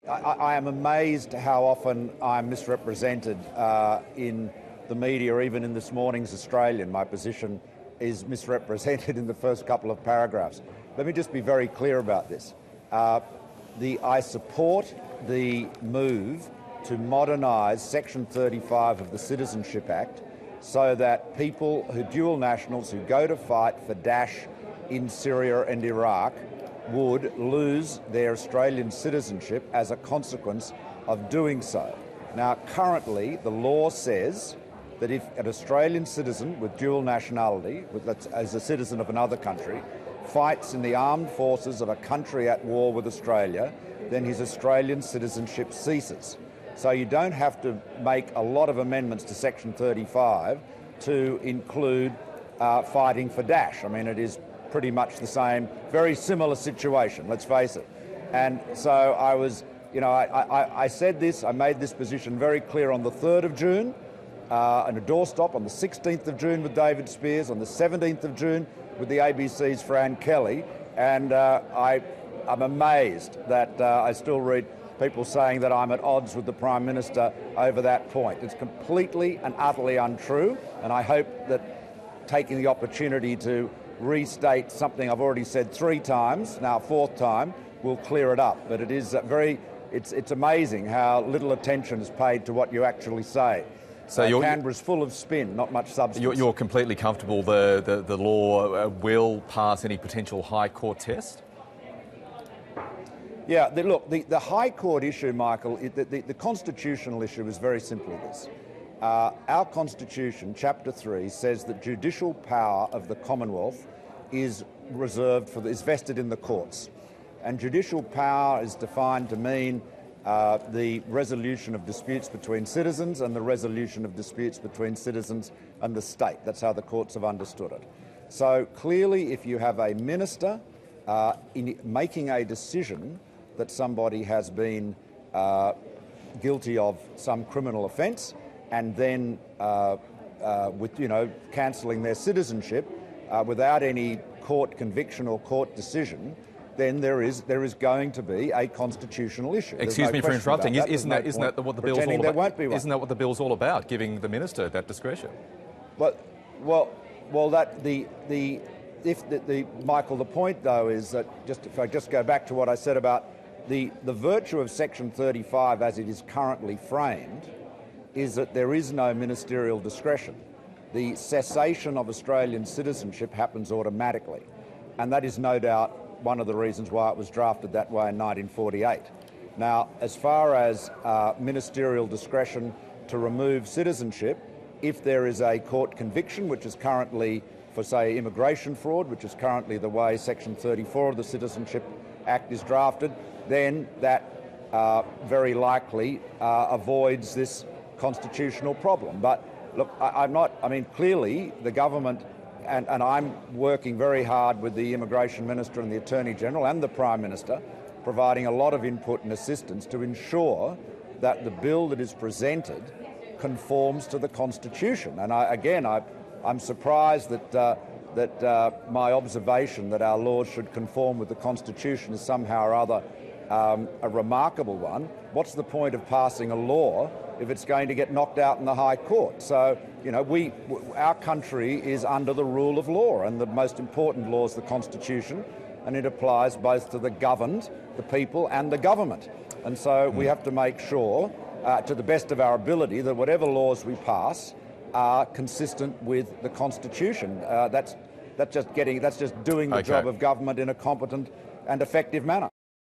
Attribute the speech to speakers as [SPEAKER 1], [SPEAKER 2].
[SPEAKER 1] I am amazed how often I'm misrepresented in the media, even in this morning's Australian. My position is misrepresented in the first couple of paragraphs. Let me just be very clear about this. I support the move to modernise Section 35 of the Citizenship Act so that people who dual nationals who go to fight for Daesh in Syria and Iraq would lose their Australian citizenship as a consequence of doing so. Now, currently, the law says that if an Australian citizen with dual nationality, as a citizen of another country, fights in the armed forces of a country at war with Australia, then his Australian citizenship ceases. So you don't have to make a lot of amendments to Section 35 to include fighting for Daesh. I mean, it is pretty much the same, very similar situation, let's face it. And so I was, I said this, I made this position very clear on the 3rd of June, on a doorstop on the 16th of June with David Spears, on the 17th of June with the ABC's Fran Kelly, and I'm amazed that I still read people saying that I'm at odds with the Prime Minister over that point. It's completely and utterly untrue, and I hope that taking the opportunity to restate something I've already said 3 times, now 4th time, will clear it up. But it is it's amazing how little attention is paid to what you actually say. So Canberra's full of spin, not much substance.
[SPEAKER 2] You're completely comfortable the law will pass any potential High Court test?
[SPEAKER 1] Yeah, look, the High Court issue, Michael, the constitutional issue is very simply this. Our Constitution, Chapter 3, says that judicial power of the Commonwealth is vested in the courts. And judicial power is defined to mean the resolution of disputes between citizens and the resolution of disputes between citizens and the state. That's how the courts have understood it. So clearly, if you have a minister in making a decision that somebody has been guilty of some criminal offence, and then cancelling their citizenship without any court conviction or court decision, then there is going to be a constitutional issue.
[SPEAKER 2] Excuse me for interrupting. Isn't that what the bill's all about?
[SPEAKER 1] Isn't
[SPEAKER 2] that what the bill's all about? Giving the minister that discretion.
[SPEAKER 1] Michael, the point though is that if I just go back to what I said about the virtue of Section 35 as it is currently framed, is that there is no ministerial discretion. The cessation of Australian citizenship happens automatically, and that is no doubt one of the reasons why it was drafted that way in 1948. Now, as far as ministerial discretion to remove citizenship, if there is a court conviction, which is currently for, say, immigration fraud, which is currently the way Section 34 of the Citizenship Act is drafted, then that very likely avoids this constitutional problem. But look, clearly the government, and I'm working very hard with the Immigration Minister and the Attorney General and the Prime Minister, providing a lot of input and assistance to ensure that the bill that is presented conforms to the Constitution. And I'm surprised that my observation that our laws should conform with the Constitution is somehow or other a remarkable one. What's the point of passing a law if it's going to get knocked out in the High Court? So, our country is under the rule of law, and the most important law is the Constitution, and it applies both to the governed, the people, and the government. And so we have to make sure, to the best of our ability, that whatever laws we pass are consistent with the Constitution. That's just doing the job of government in a competent and effective manner.